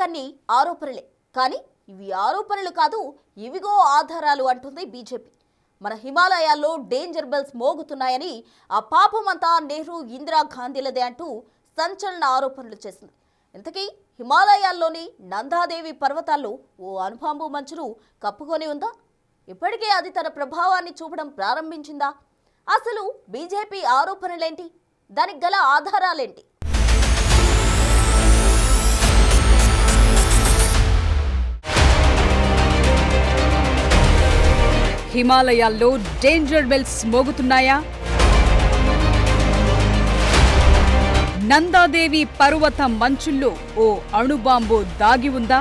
ఇప్పటిదాకన్నీ ఆరోపణలే. కానీ ఇవి ఆరోపణలు కాదు, ఇవిగో ఆధారాలు అంటుంది బీజేపీ. మన హిమాలయాల్లో డేంజర్ బెల్స్ మోగుతున్నాయని, ఆ పాపమంతా నెహ్రూ ఇందిరాగాంధీలదే అంటూ సంచలన ఆరోపణలు చేసింది. ఇంతకీ హిమాలయాల్లోని నందాదేవి పర్వతాల్లో ఓ అణుబాంబు మంచును కప్పుకొని ఉందా? ఇప్పటికే అది తన ప్రభావాన్ని చూపడం ప్రారంభించిందా? అసలు బీజేపీ ఆరోపణలేంటి? దానికి గల ఆధారాలేంటి? హిమాలయాల్లో డేంజర్ బెల్స్ మోగుతున్నాయా? నందాదేవి పర్వత మంచుల్లో ఓ అణుబాంబు దాగి ఉందా?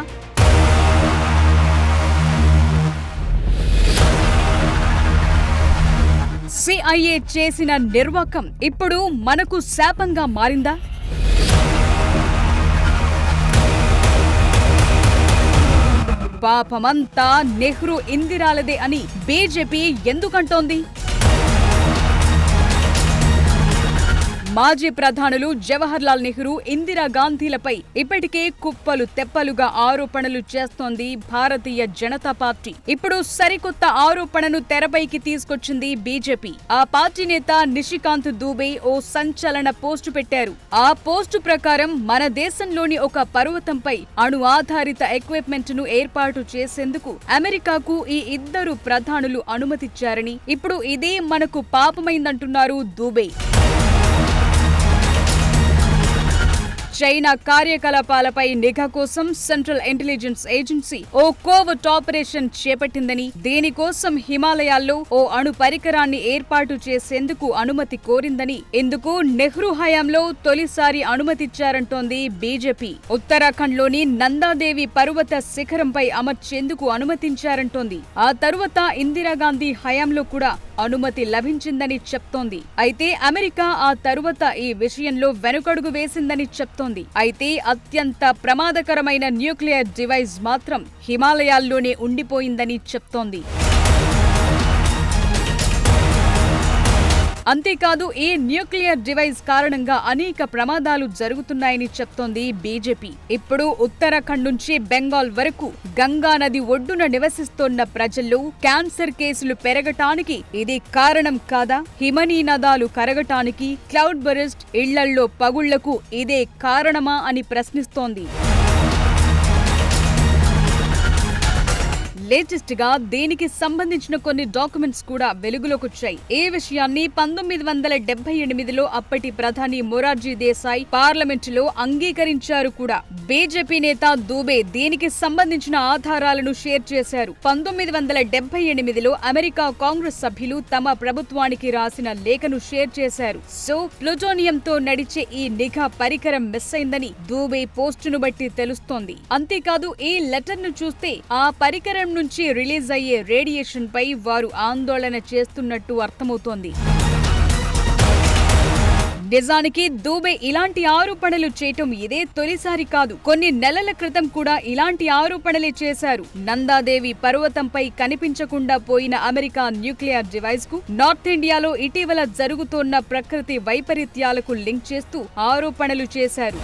సిఐఏ చేసిన నిర్వాకం ఇప్పుడు మనకు శాపంగా మారిందా? పాపమంతా నెహ్రూ ఇందిరాలదే అని బీజేపీ ఎందుకంటోంది? మాజీ ప్రధానులు జవహర్లాల్ నెహ్రూ, ఇందిరాగాంధీలపై ఇప్పటికే కుప్పలు తెప్పలుగా ఆరోపణలు చేస్తోంది భారతీయ జనతా పార్టీ. ఇప్పుడు సరికొత్త ఆరోపణను తెరపైకి తీసుకొచ్చింది బీజేపీ. ఆ పార్టీ నేత నిషికాంత్ దూబే ఓ సంచలన పోస్టు పెట్టారు. ఆ పోస్టు ప్రకారం మన దేశంలోని ఒక పర్వతంపై అణు ఆధారిత ఎక్విప్మెంట్ ను ఏర్పాటు చేసేందుకు అమెరికాకు ఈ ఇద్దరు ప్రధానులు అనుమతిచ్చారని, ఇప్పుడు ఇదే మనకు పాపమైందంటున్నారు దూబే. చైనా కార్యకలాపాలపై నిఘా కోసం సెంట్రల్ ఇంటెలిజెన్స్ ఏజెన్సీ ఓ కోవర్ట్ ఆపరేషన్ చేపట్టిందని, దీనికోసం హిమాలయాల్లో ఓ అణు పరికరాన్ని ఏర్పాటు చేసేందుకు అనుమతి కోరిందని, ఇందుకు నెహ్రూ హయాంలో తొలిసారి అనుమతిచ్చారంటోంది బీజేపీ. ఉత్తరాఖండ్లోని నందాదేవి పర్వత శిఖరంపై అమర్చేందుకు అనుమతించారంటోంది. ఆ తరువాత ఇందిరాగాంధీ హయాంలో కూడా అనుమతి లభించిందని చెప్తోంది. అయితే అమెరికా ఆ తరువాత ఈ విషయంలో వెనుకడుగు వేసిందని చెప్తోంది. అయితే అత్యంత ప్రమాదకరమైన న్యూక్లియర్ డివైస్ మాత్రం హిమాలయాల్లోనే ఉండిపోయిందని చెప్తోంది. అంతేకాదు, ఈ న్యూక్లియర్ డివైస్ కారణంగా అనేక ప్రమాదాలు జరుగుతున్నాయని చెప్తోంది బీజేపీ. ఇప్పుడు ఉత్తరాఖండ్ నుంచి బెంగాల్ వరకు గంగా నది ఒడ్డున నివసిస్తోన్న ప్రజల్లో క్యాన్సర్ కేసులు పెరగటానికి ఇది కారణం కాదా? హిమనీనదాలు కరగటానికి, క్లౌడ్ బరెస్ట్, ఇళ్లల్లో పగుళ్లకు ఇదే కారణమా అని ప్రశ్నిస్తోంది. లేటెస్ట్ గా దీనికి సంబంధించిన కొన్ని డాక్యుమెంట్స్ కూడా వెలుగులోకొచ్చాయి. ఈ విషయాన్ని 1978లో అప్పటి ప్రధాని మొరార్జీ దేశాయ్ పార్లమెంటులో అంగీకరించారు కూడా. బీజేపీ నేత దూబే దీనికి సంబంధించిన ఆధారాలను షేర్ చేశారు. 1978లో అమెరికా కాంగ్రెస్ సభ్యులు తమ ప్రభుత్వానికి రాసిన లేఖను షేర్ చేశారు. సో ప్లూటోనియంతో నడిచే ఈ నిఘా పరికరం మిస్ అయిందని దూబే పోస్టును బట్టి తెలుస్తోంది. అంతేకాదు, ఈ లెటర్ ను చూస్తే ఆ పరికరం నుంచి రిలీజ్ అయ్యే రేడియేషన్ పై వారు ఆందోళన చేస్తున్నట్టు అర్థమవుతోంది. నిజానికి దూబే ఇలాంటి ఆరోపణలు చేయటం ఇదే తొలిసారి కాదు. కొన్ని నెలల క్రితం కూడా ఇలాంటి ఆరోపణలే చేశారు. నందాదేవి పర్వతంపై కనిపించకుండా పోయిన అమెరికా న్యూక్లియర్ డివైస్ కు నార్త్ ఇండియాలో ఇటీవల జరుగుతోన్న ప్రకృతి వైపరీత్యాలకు లింక్ చేస్తూ ఆరోపణలు చేశారు.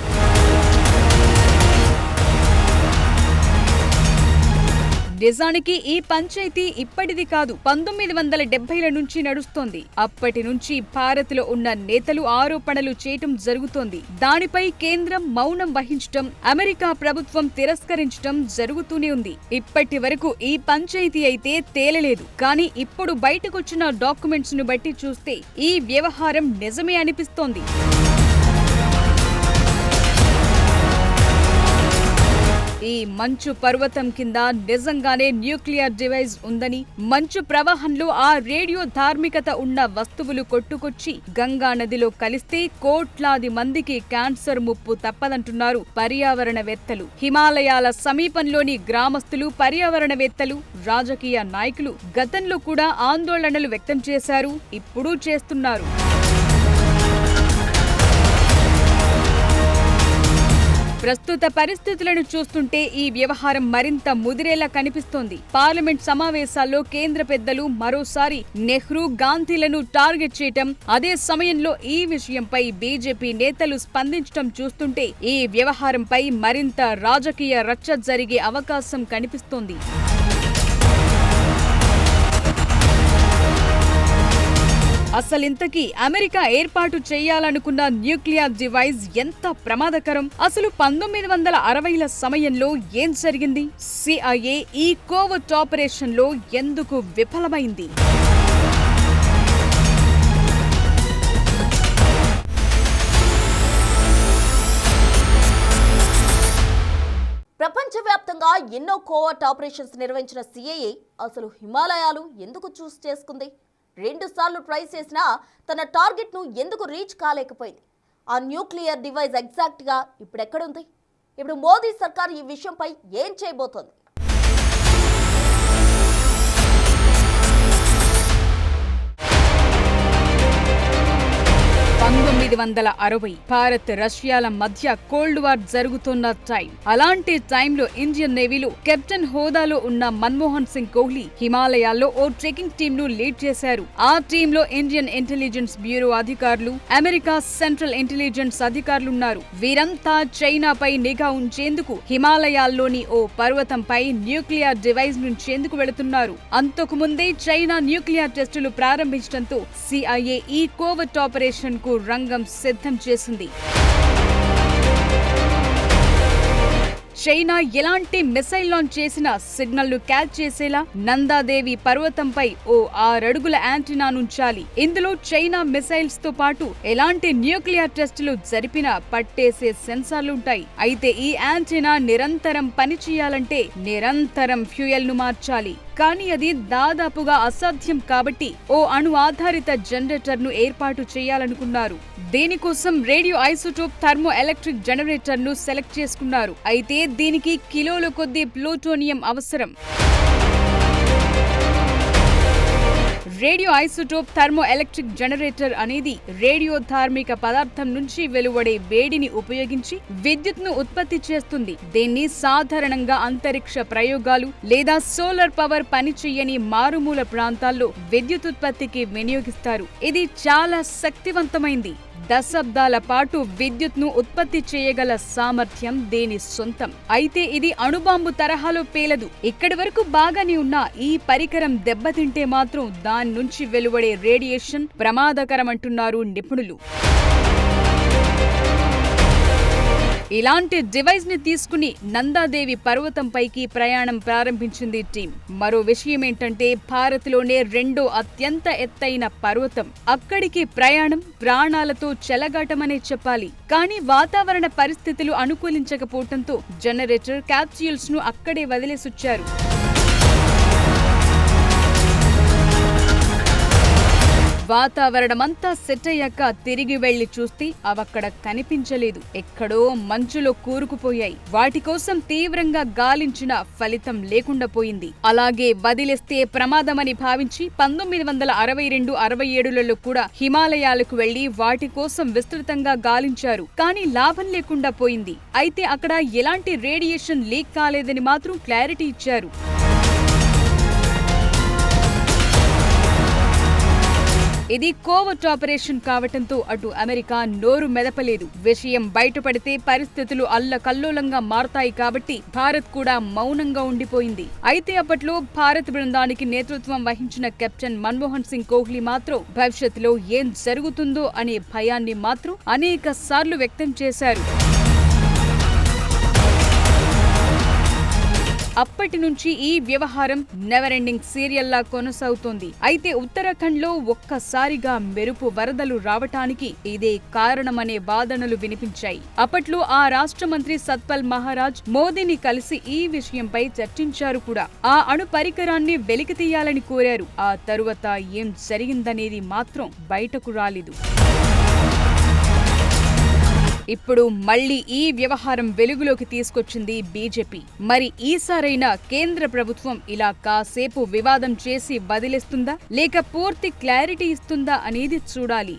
నిజానికి ఈ పంచాయతీ ఇప్పటిది కాదు, 1970ల నుంచి నడుస్తోంది. అప్పటి నుంచి భారత్ లో ఉన్న నేతలు ఆరోపణలు చేయటం జరుగుతోంది. దానిపై కేంద్రం మౌనం వహించటం, అమెరికా ప్రభుత్వం తిరస్కరించటం జరుగుతూనే ఉంది. ఇప్పటి వరకు ఈ పంచాయతీ అయితే తేలలేదు. కానీ ఇప్పుడు బయటకొచ్చిన డాక్యుమెంట్స్ ను బట్టి చూస్తే ఈ వ్యవహారం నిజమే అనిపిస్తోంది. ఈ మంచు పర్వతం కింద నిజంగానే న్యూక్లియర్ డివైస్ ఉందని, మంచు ప్రవాహంలో ఆ రేడియో ధార్మికత ఉన్న వస్తువులు కొట్టుకొచ్చి గంగా నదిలో కలిస్తే కోట్లాది మందికి క్యాన్సర్ ముప్పు తప్పదంటున్నారు పర్యావరణవేత్తలు. హిమాలయాల సమీపంలోని గ్రామస్తులు, పర్యావరణవేత్తలు, రాజకీయ నాయకులు గతంలో కూడా ఆందోళనలు వ్యక్తం చేశారు, ఇప్పుడు చేస్తున్నారు. ప్రస్తుత పరిస్థితులను చూస్తుంటే ఈ వ్యవహారం మరింత ముదిరేలా కనిపిస్తోంది. పార్లమెంట్ సమావేశాల్లో కేంద్ర పెద్దలు మరోసారి నెహ్రూ, గాంధీలను టార్గెట్ చేయటం, అదే సమయంలో ఈ విషయంపై బీజేపీ నేతలు స్పందించడం చూస్తుంటే ఈ వ్యవహారంపై మరింత రాజకీయ రచ్చ జరిగే అవకాశం కనిపిస్తోంది. అసలింతకీ అమెరికా ఏర్పాటు చేయాలనుకున్న న్యూక్లియర్ డివైస్ ఎంత ప్రమాదకరం? అసలు 1960ల సమయంలో ఏం జరిగింది? CIA ఈ కోవర్ట్ ఆపరేషన్లో ఎందుకు విఫలమైంది? ప్రపంచవ్యాప్తంగా ఎన్నో కోవర్ట్ ఆపరేషన్స్ నిర్వహించిన CIA అసలు హిమాలయాలు ఎందుకు చూస్ చేసుకుంది? 2 సార్లు ట్రై చేసినా తన టార్గెట్ను ఎందుకు రీచ్ కాలేకపోయింది? ఆ న్యూక్లియర్ డివైస్ ఎగ్జాక్ట్గా ఇప్పుడు ఎక్కడుంది? ఇప్పుడు మోదీ సర్కార్ ఈ విషయంపై ఏం చేయబోతోంది? 1960 భారత్ రష్యాల మధ్య కోల్డ్ వార్ జరుగుతున్న టైం. అలాంటి టైంలో ఇండియన్ నేవీలో కెప్టెన్ హోదాలో ఉన్న మన్మోహన్ సింగ్ కోహ్లీ హిమాలయాల్లో ఓ ట్రెకింగ్ టీమ్ ను లీడ్ చేశారు. ఆ టీంలో ఇండియన్ ఇంటెలిజెన్స్ బ్యూరో అధికారులు, అమెరికా సెంట్రల్ ఇంటెలిజెన్స్ అధికారులున్నారు. వీరంతా చైనాపై నిఘా ఉంచేందుకు హిమాలయాల్లోని ఓ పర్వతంపై న్యూక్లియర్ డివైస్ నుంచేందుకు వెళుతున్నారు. అంతకు ముందే చైనా న్యూక్లియర్ టెస్టులు ప్రారంభించడంతో CIA ఈ కోవర్ట్ ఆపరేషన్ కు రంగం సిద్ధం చేసింది. చైనా ఎలాంటి మిసైల్ లాంచ్ చేసినా సిగ్నల్ ను క్యాచ్ చేసేలా నందాదేవి పర్వతంపై ఓ 6 అడుగుల యాంటీనా నుంచాలి. ఇందులో చైనా మిసైల్స్ తో పాటు ఎలాంటి న్యూక్లియర్ టెస్టులు జరిపినా పట్టేసే సెన్సార్లుంటాయి. అయితే ఈ యాంటీనా నిరంతరం పనిచేయాలంటే నిరంతరం ఫ్యూయల్ ను మార్చాలి. కానీ అది దాదాపుగా అసాధ్యం కాబట్టి ఓ అణు ఆధారిత జనరేటర్ ను ఏర్పాటు చేయాలనుకున్నారు. దీనికోసం radio isotope thermo electric generator ను సెలెక్ట్ చేసుకున్నారు. అయితే దీనికి కిలోల కొద్దీ ప్లూటోనియం అవసరం. Radio isotope thermo electric generator అనేది రేడియో ధార్మిక పదార్థం నుంచి వెలువడే వేడిని ఉపయోగించి విద్యుత్ను ఉత్పత్తి చేస్తుంది. దీన్ని సాధారణంగా అంతరిక్ష ప్రయోగాలు లేదా సోలార్ పవర్ పనిచేయని మారుమూల ప్రాంతాల్లో విద్యుత్ ఉత్పత్తికి వినియోగిస్తారు. ఇది చాలా శక్తివంతమైంది. దశాబ్దాల పాటు విద్యుత్ను ఉత్పత్తి చేయగల సామర్థ్యం దీని సొంతం. అయితే ఇది అణుబాంబు తరహాలో పేలదు. ఇక్కడి వరకు బాగానే ఉన్న ఈ పరికరం దెబ్బతింటే మాత్రం దాని నుంచి వెలువడే రేడియేషన్ ప్రమాదకరమంటున్నారు నిపుణులు. ఇలాంటి డివైస్ ని తీసుకుని నందాదేవి పర్వతంపైకి ప్రయాణం ప్రారంభించింది టీం. మరో విషయం ఏంటంటే భారత్లోనే 2వ అత్యంత ఎత్తైన పర్వతం. అక్కడికి ప్రయాణం ప్రాణాలతో చెలగాటమనే చెప్పాలి. కానీ వాతావరణ పరిస్థితులు అనుకూలించకపోవడంతో జనరేటర్ క్యాప్స్యూల్స్ ను అక్కడే వదిలేసొచ్చారు. వాతావరణమంతా సెట్ అయ్యాక తిరిగి వెళ్లి చూస్తే అవక్కడ కనిపించలేదు. ఎక్కడో మంచులో కూరుకుపోయాయి. వాటి కోసం తీవ్రంగా గాలించిన ఫలితం లేకుండా పోయింది. అలాగే వదిలేస్తే ప్రమాదమని భావించి 1962-67లలో కూడా హిమాలయాలకు వెళ్లి వాటి కోసం విస్తృతంగా గాలించారు. కానీ లాభం లేకుండా పోయింది. అయితే అక్కడ ఎలాంటి రేడియేషన్ లీక్ కాలేదని మాత్రం క్లారిటీ ఇచ్చారు. ఇది కోవర్ట్ ఆపరేషన్ కావటంతో అటు అమెరికా నోరు మెదపలేదు. విషయం బయటపడితే పరిస్థితులు అల్లకల్లోలంగా మారతాయి కాబట్టి భారత్ కూడా మౌనంగా ఉండిపోయింది. అయితే అప్పట్లో భారత్ బృందానికి నేతృత్వం వహించిన కెప్టెన్ మన్మోహన్ సింగ్ కోహ్లీ మాత్రం భవిష్యత్తులో ఏం జరుగుతుందో అనే భయాన్ని మాత్రం అనేక సార్లు వ్యక్తం చేశారు. అప్పటి నుంచి ఈ వ్యవహారం నెవర్ ఎండింగ్ సీరియల్లా కొనసాగుతోంది. అయితే ఉత్తరాఖండ్లో ఒక్కసారిగా మెరుపు వరదలు రావటానికి ఇదే కారణమనే వాదనలు వినిపించాయి. అప్పట్లో ఆ రాష్ట్ర మంత్రి సత్పాల్ మహారాజ్ మోదీని కలిసి ఈ విషయంపై చర్చించారు కూడా. ఆ అణు పరికరాన్ని వెలికితీయాలని కోరారు. ఆ తరువాత ఏం జరిగిందనేది మాత్రం బయటకు రాలేదు. ఇప్పుడు మళ్లీ ఈ వ్యవహారం వెలుగులోకి తీసుకొచ్చింది బీజేపీ. మరి ఈసారైనా కేంద్ర ప్రభుత్వం ఇలా కాసేపు వివాదం చేసి వదిలేస్తుందా లేక పూర్తి క్లారిటీ ఇస్తుందా అనేది చూడాలి.